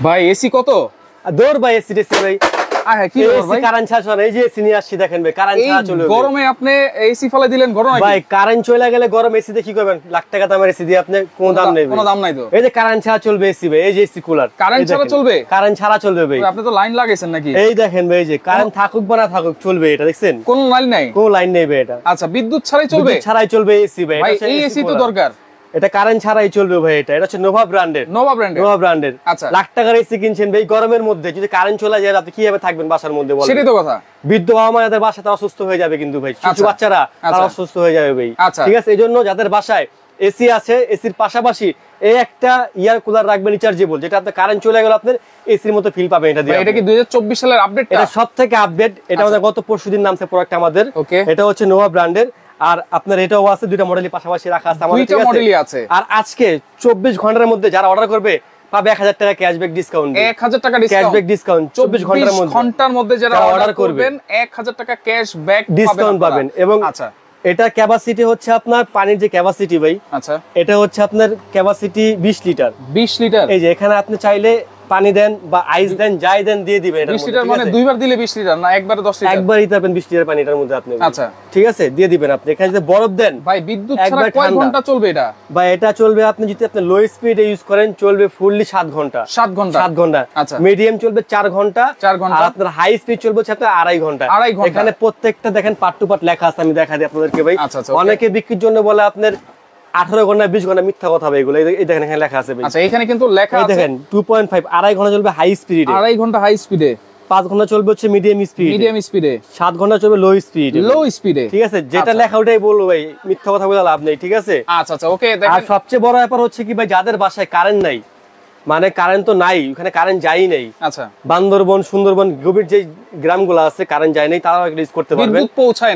ভাই এসি কত দৌড় ভাই এসি টেসি ভাই। কি ভাই কারেন্ট ছাড়া এই যে এসি নিয়ে আসছি দেখেন ভাই, কারেন্ট ছাড়া চলবে। গরমে আপনি এসি ফেলে দিলেন গরম ভাই, কারেন্ট চলে গেলে গরম এসি দিয়ে কি করবেন? লাখ টাকা দামের এসি দিয়ে আপনি কোনো দাম নেই, কোনো দাম নাই তো। এই যে কারেন্ট ছাড়া চলবে এসি ভাই, এই যে এসি কুলার কারেন্ট ছাড়া চলবে, কারেন্ট ছাড়া চলবে ভাই। আপনি তো লাইন লাগাইছেন নাকি? এই দেখেন ভাই, এই যে কারেন্ট থাকুক বা না থাকুক চলবে, এটা দেখছেন কোনো লাইন নাই, কোনো লাইন নেই ভাই। এটা আচ্ছা বিদ্যুৎ ছাড়াই চলবে, ছাড়াই চলবে এসি ভাই। এই এসি তো দরকার, এটা কারেন্ট ছাড়াই চলবে ভাই। এটা হচ্ছে নোভা ব্র্যান্ডের, নোভা ব্র্যান্ডের। আচ্ছা, লাখ টাকার এসি কিনছেন ভাই, গরমের মধ্যে যদি কারেন্ট চলে যায় আপনি কিভাবে থাকবেন বাসার মধ্যে বলেন? সেটাই তো কথা। বৃদ্ধ বাবা মা যাদের বাসায় তারা অসুস্থ হয়ে যাবে কিন্তু ভাই, শিশু বাচ্চারা তারা অসুস্থ হয়ে যাবে ভাই। ঠিক আছে, এই জন্য যাদের বাসায় এসি আছে, এসির পাশাপাশি এই একটা ইয়ার কুলার রাখবেন রিচার্জেবল, যেটা আপনার কারেন্ট চলে গেল আপনার এসির মতো ফিল পাবেন। এটা দিয়ে এটা কি 2024 সালের আপডেট? এটা সবথেকে আপডেট। এটা আমাদের গত পরশুদিন নামছে প্রোডাক্ট আমাদের। এটা হচ্ছে নোভা ব্র্যান্ডের। আর আপনার এটাও আছে, দুইটা মডেলই পাশাপাশি রাখা আছে আমাদের, দুইটা মডেলই আছে। আর আজকে 24 ঘন্টার মধ্যে যারা অর্ডার করবে পাবে 1000 টাকা ক্যাশব্যাক ডিসকাউন্ট, 1000 টাকা ক্যাশব্যাক ডিসকাউন্ট 24 ঘন্টার মধ্যে যারা অর্ডার করবেন 1000 টাকা ক্যাশব্যাক ডিসকাউন্ট পাবেন। এবং আচ্ছা, এটা ক্যাপাসিটি হচ্ছে আপনার পানির যে ক্যাপাসিটি ভাই, আচ্ছা এটা হচ্ছে আপনার ক্যাপাসিটি 20 লিটার। 20 লিটার। এই যে এখানে আপনি চাইলে পানি দেন বা আইস দেন, যাই দেন দিয়ে দিবেন। 20 লিটার মানে দুইবার দিলে 20 লিটার না একবারে 10 লিটার? একবারই দিবেন 20 লিটার পানি এটার মধ্যে আপনি। আচ্ছা ঠিক আছে, দিয়ে দিবেন আপনি। এখানে যদি বরফ দেন ভাই, বিদ্যুৎ ছাড়া কয় ঘন্টা চলবে এটা? ভাই এটা চলবে আপনি যদি আপনি লো স্পিডে ইউজ করেন চলবে ফুললি 7 ঘন্টা। 7 ঘন্টা? 7 ঘন্টা। আচ্ছা, মিডিয়াম চলবে 4 ঘন্টা। 4 ঘন্টা। আর আপনার হাই স্পিড চলবে হচ্ছে আপনার 2.5 ঘন্টা। 2.5 ঘন্টা। এখানে প্রত্যেকটা দেখেন পার্ট টু পার্ট লেখা আছে, আমি দেখা দিই আপনাদেরকে ভাই। আচ্ছা, অনেকে বিক্রির জন্য বলে আপনার 18 ঘন্টা 20 ঘন্টা, মিথ্যা কথা ভাই এগুলো। এই দেখেন এখানে লেখা আছে ভাই। আচ্ছা, এখানে কিন্তু লেখা আছে দেখেন 2.5 2.5 ঘন্টা চলবে হাই স্পিডে, 2.5 ঘন্টা হাই স্পিডে, 5 ঘন্টা চলবে হচ্ছে মিডিয়াম স্পিডে, 7 ঘন্টা চলবে লো স্পিডে। ঠিক আছে, যেটা লেখা ওটাই বলবো ভাই, মিথ্যা কথা বলে লাভ নেই। ঠিক আছে, আচ্ছা আচ্ছা ওকে। আর সবচেয়ে বড় ব্যাপার হচ্ছে কি ভাই, যাদের বাসায় কারেন্ট নাই, মানে কারেন্ট তো নাই, ওখানে কারেন্ট যাই নাই, আচ্ছা বান্দরবন সুন্দরবন গভীর যে গ্রামগুলো আছে কারেন্ট যায় নাই, তারাও ইউজ করতে পারবেন। বিদ্যুৎ পৌঁছায়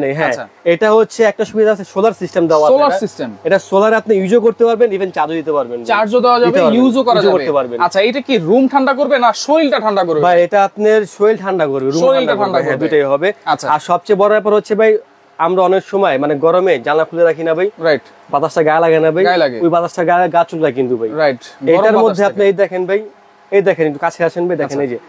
নাই। হ্যাঁ, এটা হচ্ছে একটা সুবিধা আছে, সোলার সিস্টেম দেওয়া আছে। সোলার সিস্টেম, এটা সোলারে আপনি ইউজও করতে পারবেন, ইভেন চার্জও দিতে পারবেন, চার্জও দেওয়া যাবে, ইউজও করা যাবে। আচ্ছা, এটা কি রুম ঠান্ডা করবে না শরীরটা ঠান্ডা করবে? ভাই এটা আপনার শরীর ঠান্ডা করবে, রুম ঠান্ডা করবে, দুটোই হবে। আর সবচেয়ে বড় ব্যাপার হচ্ছে ভাই, আমরা অনেক সময় মানে গরমে জানলা খুলে রাখি না ভাই, রাইট, বাতাসটা গায়ে লাগে না ভাই, ওই বাতাসটা গায়ে গা চুলকায় কিন্তু ভাই। রাইট, এটার মধ্যে আপনি এই দেখেন ভাই, এই দেখেন একটু কাছে আসেন ভাই, দেখেন এই যে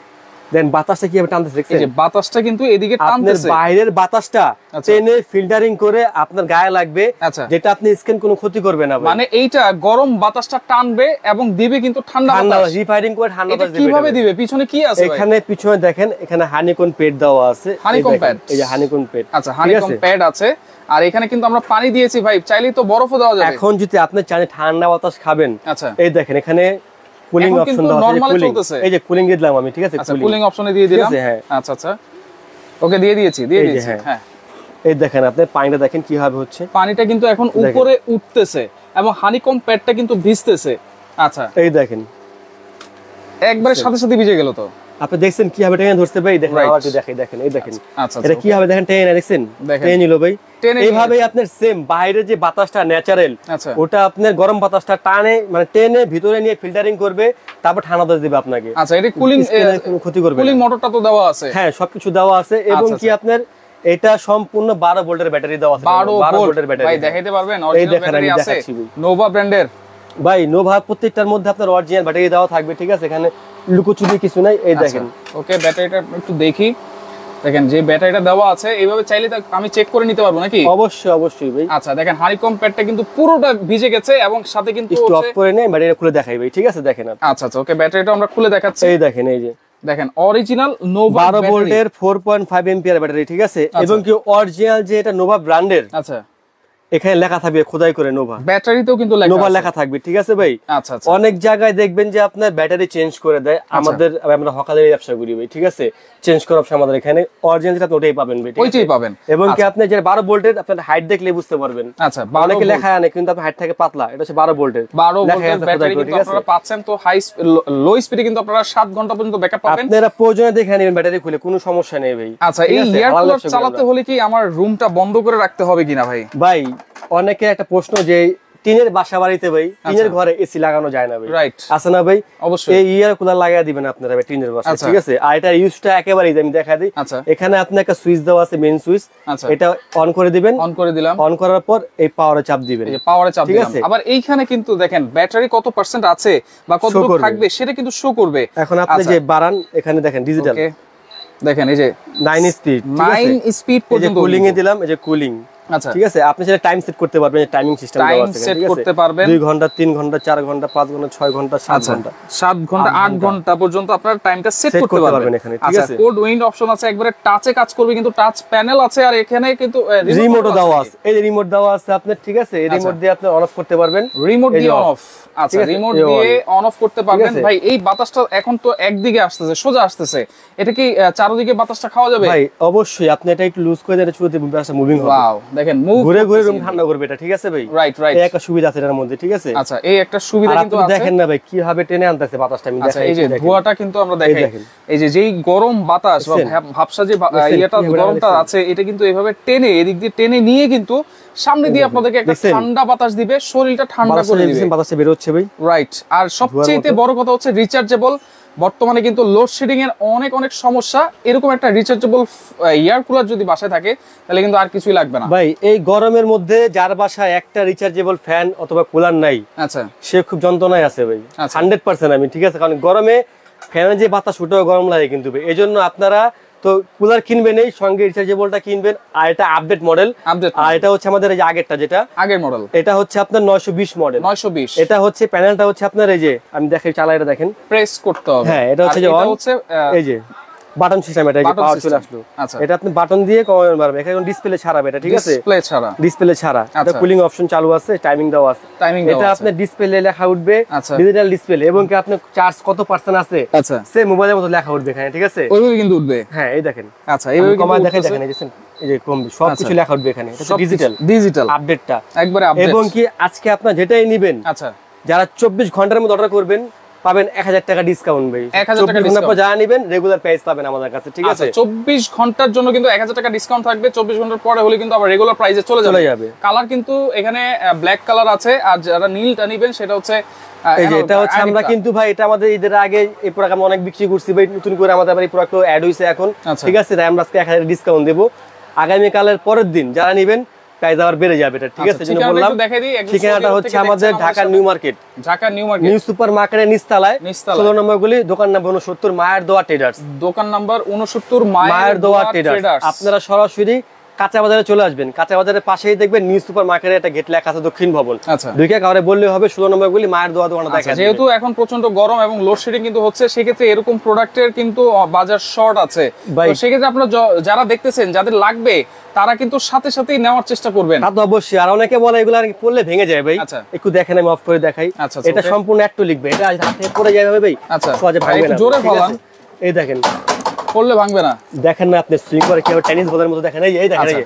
দেন বাতাসটা কিভাবে টানতেছে, দেখছেন? এই যে বাতাসটা কিন্তু এদিকে টানতেছে, আপনার বাইরের বাতাসটা টেনে ফিল্টারিং করে আপনার গায়ে লাগবে, যেটা আপনি স্কিন কোনো ক্ষতি করবে না। মানে এইটা গরম বাতাসটা টানবে এবং দিবে কিন্তু ঠান্ডা বাতাস, রিফাইনিং করে ঠান্ডা বাতাস দিবে। কিভাবে দিবে? পিছনে কি আছে? এখানে পিছনে দেখেন, এখানে হানিকম প্যাড দেওয়া আছে, হানিকম প্যাড, এই যে হানিকম প্যাড। আচ্ছা, হানিকম প্যাড আছে। আর এখানে কিন্তু আমরা পানি দিয়েছি ভাই, চাইলেই তো বরফও দেওয়া যাবে। এখন যদি আপনি চান ঠান্ডা বাতাস খাবেন, আচ্ছা এই দেখেন এখানে কুলিং অপশন দেওয়া আছে, এই যে কুলিং দিলাম আমি। ঠিক আছে, কুলিং অপশনে দিয়ে দিলাম। আচ্ছা আচ্ছা ওকে, দিয়ে দিয়েছি। হ্যাঁ, এই দেখেন আপনি পানিটা দেখেন কিভাবে হচ্ছে, পানিটা কিন্তু এখন উপরে উঠতেছে এবং হানিকম প্যাডটা কিন্তু ভিজতেছে। আচ্ছা, এই দেখেন একবারে সাথে সাথে ভিজে গেল। তো আপনি দেখছেন কিভাবে টেনে ধরছে ভাই, দেখেন আবার দেখাই, দেখেন এই দেখেন। আচ্ছা, এটা কিভাবে দেখেন টেনে, দেখছেন টেনে নিল ভাই। এইভাবে আপনার সেম বাইরে যে বাতাসটা ন্যাচারাল, ওটা আপনার গরম বাতাসটা টানে মানে টেনে ভিতরে নিয়ে ফিল্টারিং করবে, তারপর ঠান্ডা বাতাস দিবে আপনাকে। আচ্ছা, এটা কুলিং কোনো ক্ষতি করবে না। কুলিং মোটরটা তো দেওয়া আছে, হ্যাঁ সবকিছু দেওয়া আছে। এবং কি আপনার এটা সম্পূর্ণ 12 ভোল্টের ব্যাটারি দেওয়া আছে, 12 ভোল্টের ব্যাটারি। ভাই দেখাইতে পারবেন? অরিজিনাল ব্যাটারি আছে নোভা ব্র্যান্ডের ভাই। নোভা প্রত্যেকটার মধ্যে আপনার অরিজিনাল ব্যাটারি দেওয়া থাকবে। ঠিক আছে, এখানে লুকোচুরি কিছু নাই। এই দেখেন, ওকে ব্যাটারিটা একটু দেখি, দেখেন যে ব্যাটারিটা দেওয়া আছে, এইভাবে চাইলে আমি চেক করে নিতে পারবো নাকি? অবশ্যই অবশ্যই ভাই। আচ্ছা, দেখেন হানিকম প্যাডটা কিন্তু পুরোটা ভিজে গেছে এবং সাথে কিন্তু একটু অফ করে নেই, ব্যাটারিটা খুলে দেখাই ভাই। ঠিক আছে, দেখেন। আচ্ছা আচ্ছা ওকে, ব্যাটারিটা আমরা খুলে দেখাচ্ছি। এই দেখেন, এই যে দেখেন অরিজিনাল নোভা 12 ভোল্টের 4.5 এম্পিয়ার ব্যাটারি। ঠিক আছে, এবং কি অরিজিনাল যে এটা নোভা ব্র্যান্ডের। আচ্ছা, এখানে লেখা থাকবে খোদাই করে নোভা, ব্যাটারিতেও কিন্তু নোভা লেখা থাকবে। ঠিক আছে ভাই। আচ্ছা আচ্ছা, অনেক জায়গায় দেখবেন যে আপনার ব্যাটারি চেঞ্জ করে দেয়, আমাদের আমরা হকালের ব্যবসা করি ভাই। ঠিক আছে, চেঞ্জ করার অপশন আমাদের এখানে অরিজিনাল যেটা ওটাই পাবেন ভাই, ওইটাই পাবেন। এবং কি আপনি যে 12 ভোল্টের আপনার হাইট দেখলে বুঝতে পারবেন। আচ্ছা, অনেকে লেখা আনে কিন্তু আপনার হাইট থাকে পাতলা, এটা হচ্ছে 12 ভোল্টের ব্যাটারি কিন্তু আপনারা পাচ্ছেন। তো হাই লো স্পিডে কিন্তু আপনারা 7 ঘন্টা পর্যন্ত ব্যাকআপ পাবেন। আপনারা প্রয়োজনে দেখে নেবেন ব্যাটারি খুলে, কোনো সমস্যা নেই ভাই। আচ্ছা, এই এয়ার কুলার চালাতে হলে কি আমার রুমটা বন্ধ করে রাখতে হবে কিনা ভাই? ভাই অনেকে একটা প্রশ্ন যে টিনের বাসা বাড়িতে ভাই টিনের ঘরে এসি লাগানো যায় না ভাই, রাইট আছে না ভাই? অবশ্যই এই ইয়ার কুলার লাগাই দিবেন আপনারা ভাই টিনের বাসা, ঠিক আছে? আর এটা ইউজটা একেবারেই আমি দেখা দিই। এখানে আপনি একটা সুইচ দেওয়া আছে, মেইন সুইচ, এটা অন করে দিবেন। অন করে দিলাম, অন করার পর এই পাওয়ারে চাপ দিবেন, এই পাওয়ারে চাপ দিলাম। আবার এইখানে কিন্তু দেখেন ব্যাটারি কত পার্সেন্ট আছে বা কতটুকু থাকবে সেটা কিন্তু শো করবে। এখন আপনি যে বাড়ান এখানে দেখেন ডিজিটাল, দেখেন এই যে 9 স্পিড, 9 স্পিড পর্যন্ত কুলিং এ দিলাম, এই যে কুলিং। আচ্ছা, ঠিক আছে? আপনি সেটা টাইম সেট করতে পারবেন, টাইমিং সিস্টেম দেওয়া আছে, সেট করতে পারবেন 2 ঘন্টা 3 ঘন্টা 4 ঘন্টা 5 ঘন্টা 6 ঘন্টা 7 ঘন্টা 7 ঘন্টা 8 ঘন্টা পর্যন্ত আপনার টাইমটা সেট করতে পারবেন এখানে, ঠিক আছে? কোড উইন্ড অপশন আছে, একবারে টাচে কাজ করবে, কিন্তু টাচ প্যানেল আছে, আর এখানে কিন্তু রিমোটও দেওয়া আছে। এই যে রিমোট দেওয়া আছে আপনার, ঠিক আছে? এই রিমোট দিয়ে আপনি অন অফ করতে পারবেন, রিমোট দিয়ে অন অফ। আচ্ছা, রিমোট দিয়ে অন অফ করতে পারবেন। ভাই এই বাতাসটা এখন তো একদিকে আসতেছে, সোজা আসতেছে, এটা কি চারদিকে বাতাসটা খাওয়া যাবে? ভাই অবশ্যই, আপনি এটা একটু লুজ করে দেন, শুরুতে বাতাসটা মুভিং হবে। ওয়াও, দেখেন মুভ ঘুরে ঘুরে রুম ঠান্ডা করবে এটা, ঠিক আছে ভাই? রাইট রাইট, এই একটা সুবিধা আছে এর মধ্যে, ঠিক আছে? আচ্ছা, এই একটা সুবিধা কিন্তু আছে। দেখেন না ভাই কিভাবে টেনে আনতেছে বাতাসটা, আমি দেখাই। এই যে ধোঁয়াটা কিন্তু আমরা দেখাই, এই যে যেই গরম বাতাস বা ভাবসা যে এটা গরমটা আছে, এটা কিন্তু এইভাবে টেনে এদিক দিয়ে টেনে নিয়ে কিন্তু সামনে দিয়ে আপনাদেরকে একটা ঠান্ডা বাতাস দিবে, শরীরটা ঠান্ডা করে দিবে, বাতাসটা বের হচ্ছে ভাই। রাইট। আর সবচেয়ে বড় কথা হচ্ছে রিচার্জেবল। বর্তমানে কিন্তু লোডশেডিং এর অনেক অনেক সমস্যা, এরকম একটা রিচার্জেবল এয়ার কুলার যদি বাসায় থাকে তাহলে কিন্তু আর কিছুই লাগবে না ভাই। এই গরমের মধ্যে যার বাসায় একটা রিচার্জেবল ফ্যান অথবা কুলার নাই, আচ্ছা, সে খুব যন্ত্রণায় আছে ভাই, 100% আমি, ঠিক আছে? কারণ গরমে ফ্যানের যে বাতাস ওটাও গরম লাগে কিন্তু ভাই। এই জন্য আপনারা তো কুলার কিনবেন, এই সঙ্গে রিচার্জেবলটা কিনবেন। আর এটা আপডেট মডেল, আর এটা হচ্ছে আমাদের এই যে আগেরটা, যেটা আগের মডেল, এটা হচ্ছে আপনার 920 মডেল, 920। এটা হচ্ছে প্যানেলটা হচ্ছে আপনার, এই যে আমি দেখাই, চালা, এটা দেখেন, প্রেস করতে হবে। হ্যাঁ, এটা হচ্ছে যে অন, এই যে বাটন সিস্টেম, এটা যে পাওয়ার চলে আসলো। আচ্ছা, এটা আপনি বাটন দিয়ে কমাবেন বাড়বে, এখানে ডিসপ্লে ছাড়া এটা, ঠিক আছে? ডিসপ্লে ছাড়া এটা কুলিং অপশন চালু আছে, টাইমিং দেওয়া আছে, এটা আপনার ডিসপ্লে লেখা উঠবে, ডিজিটাল ডিসপ্লে, এবং কি আপনার চার্জ কত পার্সেন্ট আছে, আচ্ছা, সে মোবাইলের মতো লেখা উঠবে এখানে, ঠিক আছে? ওইভাবে কিন্তু উঠবে। হ্যাঁ, এই দেখেন, আচ্ছা, এইভাবে কমা দেখেন, দেখেন এই যে কমবে, সবকিছু লেখা উঠবে এখানে, এটা ডিজিটাল আপডেটটা একবারে আপডেট। এবং কি আজকে আপনারা যেটাই নেবেন, আচ্ছা, যারা 24 ঘন্টার মধ্যে অর্ডার করবেন পাবেন 1000 টাকা ডিসকাউন্ট ভাই। 1000 টাকা ডিসকাউন্ট যা নেবেন রেগুলার প্রাইস পাবেন আমাদের কাছে, ঠিক আছে? 24 ঘন্টার জন্য কিন্তু 1000 টাকা ডিসকাউন্ট থাকবে। 24 ঘন্টার পরে হলে কিন্তু আবার রেগুলার প্রাইসে চলে যাবে। কালার কিন্তু এখানে ব্ল্যাক কালার আছে, আর যারা নীলটা নেবেন সেটা হচ্ছে এই যে, এটা হচ্ছে আমরা কিন্তু ভাই, এটা আমাদের ঈদের আগে এই প্রোডাক্ট আমরা অনেক বিক্রি করছি ভাই, নতুন করে আমাদের আবার এই প্রোডাক্ট অ্যাড হইছে এখন, ঠিক আছে? তাই আমরা আজকে 1000 ডিসকাউন্ট দেব। আগামী কালের পরের দিন যারা নেবেন প্রাইস আবার বেড়ে যাবে, এটা, ঠিক আছে? জন্য বললাম ঠিকানাটা হচ্ছে আমাদের Dhaka new market, new super মার্কেটের নিচতলায় 16 নম্বর গলি, দোকান নাম্বার 69, মায়ের দোয়া ট্রেডার্স, দোকান নাম্বার 69, মায়ের দোয়া ট্রেডার্স। আপনারা সরাসরি কাঁচা বাজারে চলে আসবেন, কাঁচা বাজারের পাশেই দেখবেন নিউ সুপার মার্কেটে একটা গেট লেখা আছে দক্ষিণ ভবন। আচ্ছা, দুইটা কাউরে বললে হবে, 16 নম্বর গলি, মায়ের দোয়া দোকানটা দেখা। যেহেতু এখন প্রচন্ড গরম এবং লোডশেডিং কিন্তু হচ্ছে, সেক্ষেত্রে এরকম প্রোডাক্টের কিন্তু বাজার শর্ট আছে। তো সেক্ষেত্রে আপনারা যারা দেখতেছেন, যাদের লাগবে, তারা কিন্তু সাথে সাথেই নেওয়ার চেষ্টা করবেন। তা তো অবশ্যই। আর অনেকে বলে এগুলো আর কি পড়লে ভেঙে যায় ভাই, একটু দেখেন, আমি অফ করে দেখাই। এটা সম্পূর্ণ একটু লিখবে, এটা হাতে পড়ে যাবে ভাই। আচ্ছা, সহজে ভাঙবে না, জোরে ফলান, এই দেখেন, পড়লে ভাঙবে না। দেখেন না আপনি সুইং করে কিভাবে টেনিস বলের মতো, দেখেন, এই দেখেন, এই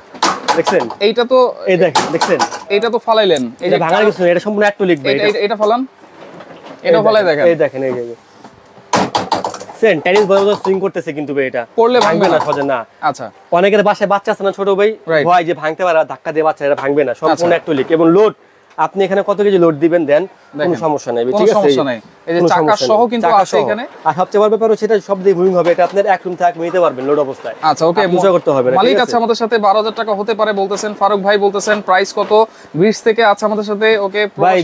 দেখছেন, এইটা তো, এই দেখেন, দেখছেন, এইটা তো ফালাইলেন, এই যে ভাঙার কিছু, এটা সম্পূর্ণ একটু লিখবে, এটা ফালান, এটা ফালাই, দেখেন, এই দেখেন, এই যে সেন টেনিস বলের মতো সুইং করতেছে, কিন্তু ভাই এটা পড়লে ভাঙবে না, সহজে না। আচ্ছা, অনেকের বাসায় বাচ্চা আছে না, ছোট ভাই, ভয় যে ভাঙতে পারে, ধাক্কা দিয়ে বাচ্চা, এটা ভাঙবে না, সম্পূর্ণ একটু লিখ। এবং লোড আপনি এখানে কত কেজি লোড দিবেন দেন, কোনো সমস্যা নাই, ঠিক আছে? সমস্যা নাই, এই যে চাকা সহ কিন্তু আছে এখানে। আর সবচেয়ে বড় ব্যাপার হচ্ছে এটা সব দিয়ে মুভিং হবে, এটা আপনার এক রুম থেকে নিতে পারবেন লোড অবস্থায়। আচ্ছা, ওকে, বুঝা করতে হবে। মালিক আছে আমাদের সাথে, 12000 টাকা হতে পারে বলতেছেন, ফারুক ভাই বলতেছেন। প্রাইস কত? 20 থেকে আছে আমাদের সাথে। ওকে ভাই,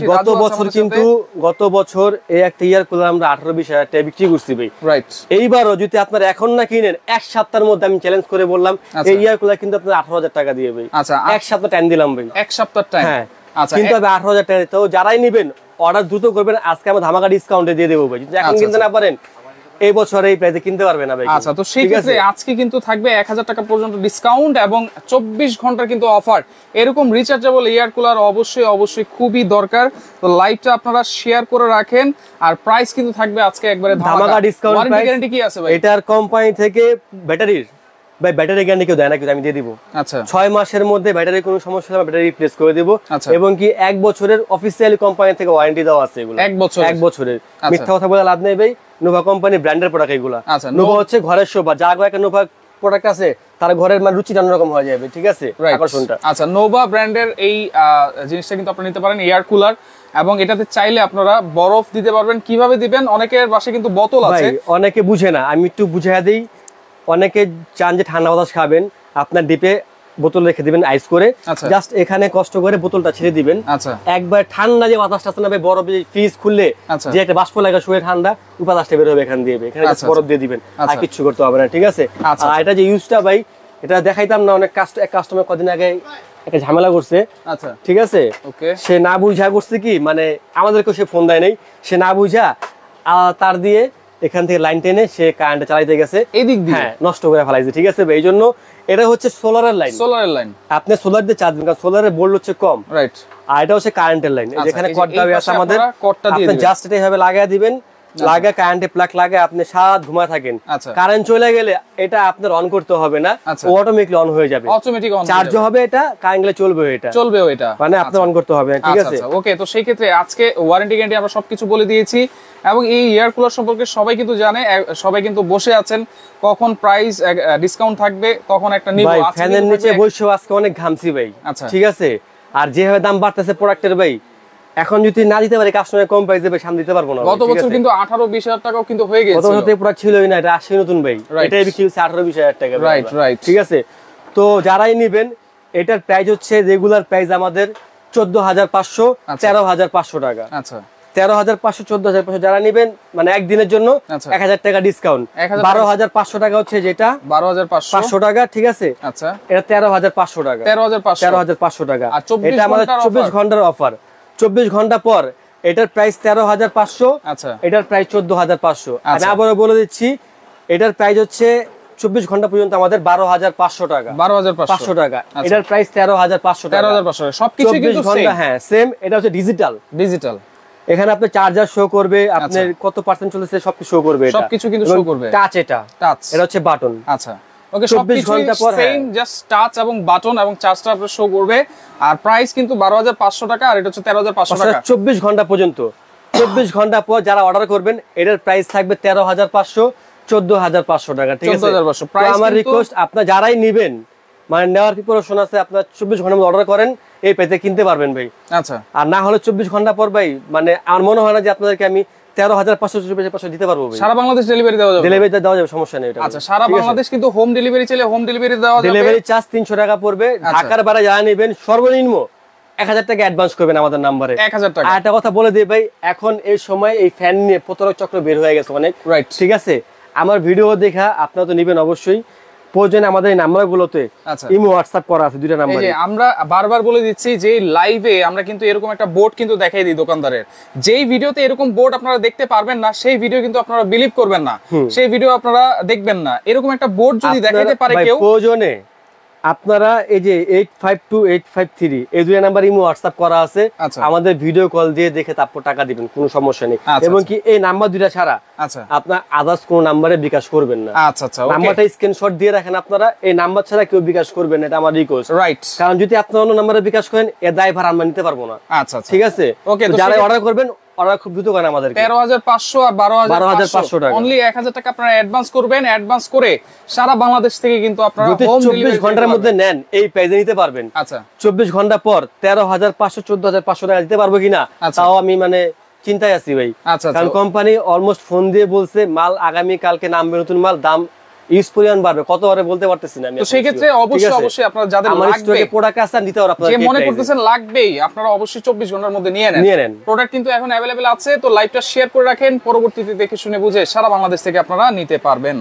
গত বছর এই একটা ইয়ার কুলার আমরা 18-20 হাজার টাকা বিক্রি করছি ভাই, রাইট? এইবারও যদি আপনারা এখন না কিনেন, এক সপ্তাহের মধ্যে আমি চ্যালেঞ্জ করে বললাম, এই ইয়ার কুলার কিন্তু আপনারা 18,000 টাকা দিয়ে ভাই। আচ্ছা, এক সপ্তাহ টাইম দিলাম ভাই, এক সপ্তাহ টাইম। হ্যাঁ, আচ্ছা, কিন্তু 18,000 টাকা। তো যারাই নেবেন অর্ডার দ্রুত করবেন, আজকে আমরা ধামাকা ডিসকাউন্টে দিয়ে দেবো ভাই। যদি এখন কিনতে না পারেন, এই বছর এই প্রাইসে কিনতে পারবে না ভাই। আচ্ছা, তো সেই ক্ষেত্রে আজকে কিন্তু থাকবে 1000 টাকা পর্যন্ত ডিসকাউন্ট এবং 24 ঘন্টার কিন্তু অফার। এরকম রিচার্জেবল এয়ার কুলার অবশ্যই খুবই দরকার। তো লাইভটা আপনারা শেয়ার করে রাখেন। আর প্রাইস কিন্তু থাকবে আজকে একবারে ধামাকা ডিসকাউন্ট। ওয়ারেন্টি গ্যারান্টি কি আছে ভাই? এটার কোম্পানি থেকে ব্যাটারির ভাই ব্যাটারি গ্যারান্টি কেউ দেয় না, কিন্তু আমি দিয়ে দিব। আচ্ছা, 6 মাসের মধ্যে ব্যাটারি কোনো সমস্যা হলে ব্যাটারি রিপ্লেস করে দিব। এবং কি 1 বছরের অফিসিয়ালি কোম্পানি থেকে ওয়ারেন্টি দেওয়া আছে এগুলো। 1 বছরের। মিথ্যা কথা বলে লাভ নেই ভাই, নোভা কোম্পানি ব্র্যান্ডের প্রোডাক্ট এগুলো। আচ্ছা, নোভা হচ্ছে ঘরের শোভা, জাগো একটা নোভা প্রোডাক্ট আছে তার ঘরের মানে রুচি অন্যরকম হয়ে যাবে, ঠিক আছে আকর্ষণটা। আচ্ছা, নোভা ব্র্যান্ডের এই জিনিসটা কিন্তু আপনারা নিতে পারেন, এয়ার কুলার, এবং এটাতে চাইলে আপনারা বরফ দিতে পারবেন। কিভাবে দিবেন, অনেকের বাসায় কিন্তু বোতল আছে, অনেকে বুঝে না, আমি একটু বুঝাইয়া দিই। অনেকে চান যে ঠান্ডা বাতাস খাবেন, আপনার ডিপে বোতল রেখে দিবেন আইস করে, জাস্ট এখানে কষ্ট করে বোতলটা ছেড়ে দিবেন। একবার ঠান্ডা যে বাতাসটা আছে না ভাই, বরফ ফ্রিজ খুললে যে একটা বাষ্প লাগা শুয়ে ঠান্ডা, ওই বাতাসটা বের হবে এখান দিয়ে, এখানে বরফ দিয়ে দিবেন, আর কিছু করতে হবে না, ঠিক আছে। আর এটা যে ইউজটা ভাই, এটা দেখাইতাম না, অনেক কাস্টমার কদিন আগে একটা ঝামেলা করছে, ঠিক আছে, সে না বুঝা করছে কি, মানে আমাদেরকে সে ফোন দেয় নাই, সে না বুঝা তার দিয়ে এখান থেকে লাইন টেনে সে কারেন্ট চালাইতে গেছে, এই দিক দিয়ে নষ্ট করে ফেলাইছে, ঠিক আছে। এই জন্য এটা হচ্ছে সোলারের লাইন, আপনি সোলার দিয়ে চার্জ দিবেন, কারণ সোলারের ভোল্ট হচ্ছে কম, রাইট, আর এটা হচ্ছে কারেন্টের লাইন। যেখানে কর্ডটা আছে আমাদের, আপনি জাস্ট এটা এইভাবে লাগায় দিবেন, লাগা কারেন্টে প্লাগ লাগে, আপনি সারা ঘুমায় থাকেন, কারেন্ট চলে গেলে এটা আপনার অন করতে হবে না, অটোমেটিকলি অন হয়ে যাবে, অটোমেটিক অন চার্জ হবে, এটা কারেন্টে চলবে, এটা মানে আপনার অন করতে হবে, ঠিক আছে। ওকে, তো সেই ক্ষেত্রে আজকে ওয়ারেন্টি গ্যারান্টি আমরা সবকিছু বলে দিয়েছি, এবং এই এয়ার কুলার সম্পর্কে সবাই কিন্তু জানে, সবাই কিন্তু বসে আছেন কখন প্রাইস ডিসকাউন্ট থাকবে, কখন একটা নিব। ফ্যানের নিচে বসে আজকে অনেক ঘামছি ভাই, ঠিক আছে, আর যেভাবে দাম বাড়তেছে প্রোডাক্টের ভাই, এখন যদি না দিতে পারি কাস্টমার কম প্রাইস দেবে, সামনে দিতে পারবো না। গত বছর কিন্তু 18-20 হাজার টাকাও কিন্তু হয়ে গেছে, গত বছর তো প্রোডাক্ট ছিলই না, এটা আসছে নতুন ভাই, এটাই বিক্রি হচ্ছে 18-20 হাজার টাকা, রাইট, ঠিক আছে। তো যারাই নেবেন, এটার প্রাইস হচ্ছে রেগুলার প্রাইস আমাদের 14,500, 13,500 টাকা, আচ্ছা 13,500, 14,500, যারা নেবেন মানে একদিনের জন্য 1,000 টাকা ডিসকাউন্ট, 12,500 টাকা হচ্ছে যেটা, 12,500 টাকা, ঠিক আছে, আচ্ছা এটা 13,500 টাকা, 13,500 টাকা, এটা আমাদের 24 ঘন্টার অফার। 24 ঘন্টা পর এটার প্রাইস 13,500, আচ্ছা এটার প্রাইস 14,500। আমি আবারও বলে দিচ্ছি, এটার প্রাইস হচ্ছে 24 ঘন্টা পর্যন্ত আমাদের 12,500 টাকা, 12,500 টাকা, এটার প্রাইস 13,500 টাকা, 13,500 সবকিছু কিন্তু ঘন্টা, হ্যাঁ সেম। এটা হচ্ছে ডিজিটাল, এখানে আপনি চার্জার শো করবে, আপনার কত পার্সেন্ট চলেছে সবকিছু শো করবে, সবকিছু কিন্তু শো করবে, টাচ, এটা হচ্ছে বাটন, আচ্ছা ওকে, 24 ঘন্টা পর সেম জাস্ট টাচ এবং বাটন এবং চার্জটা আপনার শো করবে, আর প্রাইস কিন্তু 12,500 টাকা, আর এটা হচ্ছে 13,500 টাকা 24 ঘন্টা পর্যন্ত। 24 ঘন্টা পর যারা অর্ডার করবেন, এটার প্রাইস থাকবে 13,500, 14,500 টাকা, ঠিক আছে। আমার রিকোয়েস্ট, আপনারা যারাই নেবেন, মানে নেওয়ার প্রিপারেশন আছে, আপনারা 24 ঘন্টার মধ্যে অর্ডার করেন, এই পেতে কিনতে পারবেন ভাই, আচ্ছা। আর না হলে 24 ঘন্টা পর ভাই, মানে আমার মনে হয় না যে আপনাদেরকে আমি 13,500 দিতে পারবো। সারা বাংলাদেশ ডেলিভারি দেওয়া যাবে, দেওয়া যাবে, সমস্যা নেই। আচ্ছা, সারা বাংলাদেশ কিন্তু হোম ডেলিভারি চাইলে হোম ডেলিভারি দেওয়া যাবে, ডেলিভারি চার্জ 300 টাকা পড়বে। ঢাকার বাইরে যারা নেবেন সর্বনিম্ন 1,000 টাকা অ্যাডভান্স করবেন আমাদের নম্বরে, 1,000 টাকা। আর একটা কথা বলে দিই ভাই, এখন এই সময় এই ফ্যান নিয়ে প্রতারক চক্র বের হয়ে গেছে অনেক, রাইট, ঠিক আছে। আমার ভিডিও দেখা আপনারা তো নেবেন অবশ্যই, প্রয়োজনে আমাদের এই নাম্বারগুলোতে ইমো হোয়াটসঅ্যাপ করা আছে, দুইটা নাম্বার। আমরা বারবার বলে দিচ্ছি যে লাইভে আমরা কিন্তু এরকম একটা বোর্ড কিন্তু দেখাই দিই দোকানদারের, যেই ভিডিওতে এরকম বোর্ড আপনারা দেখতে পারবেন না, সেই ভিডিও কিন্তু আপনারা বিলিভ করবেন না, সেই ভিডিও আপনারা দেখবেন না। এরকম একটা বোর্ড যদি দেখাইতে পারে কেউ, প্রয়োজনে আপনারা এই যে 852853 এই দুই নাম্বার ইমো হোয়াটসঅ্যাপ করা আছে, আমাদের ভিডিও কল দিয়ে দেখে তারপর টাকা দিবেন, কোনো সমস্যা নেই। এবং কি এই নাম্বার দুইটা ছাড়া আপনার আদার্স কোন নাম্বারে বিকাশ করবেন না, নাম্বারটা স্ক্রিনশট দিয়ে রাখেন আপনারা, এই নাম্বার ছাড়া কেউ বিকাশ করবেন না, এটা আমার রিকোয়েস্ট, রাইট। কারণ যদি আপনি অন্য নাম্বারে বিকাশ করেন, এর দায়ভার আমরা নিতে পারবো না, আচ্ছা, ঠিক আছে। ওকে, যারা অর্ডার করবেন, অর্ডার খুব দ্রুত করেন আমাদের, 13,500 আর 12,500 টাকা, অনলি 1,000 টাকা আপনারা অ্যাডভান্স করবেন। অ্যাডভান্স করে সারা বাংলাদেশ থেকে কিন্তু আপনারা হোম ডেলিভারি 24 ঘন্টার মধ্যে নেন, এই প্রাইসে নিতে পারবেন। আচ্ছা, 24 ঘন্টা পর 13,500, 14,500 টাকা দিতে পারবো কিনা তাও আমি মানে চিন্তায় আছি ভাই, কারণ কোম্পানি অলমোস্ট ফোন দিয়ে বলছে মাল আগামী কালকে নামবে, নতুন মাল, দাম ইউজ পরিমাণ বাড়বে, কতবারে বলতে পারতেছি না আমি। তো সেই ক্ষেত্রে অবশ্যই আপনারা যাদের লাগবে প্রোডাক্ট আছে নিতে পারো, আপনারা যে মনে করতেছেন লাগবেই, আপনারা অবশ্যই 24 ঘন্টার মধ্যে নিয়ে নেন। প্রোডাক্ট কিন্তু এখন अवेलेबल আছে, তো লাইভটা শেয়ার করে রাখেন, পরবর্তীতে দেখে শুনে বুঝে সারা বাংলাদেশ থেকে আপনারা নিতে পারবেন।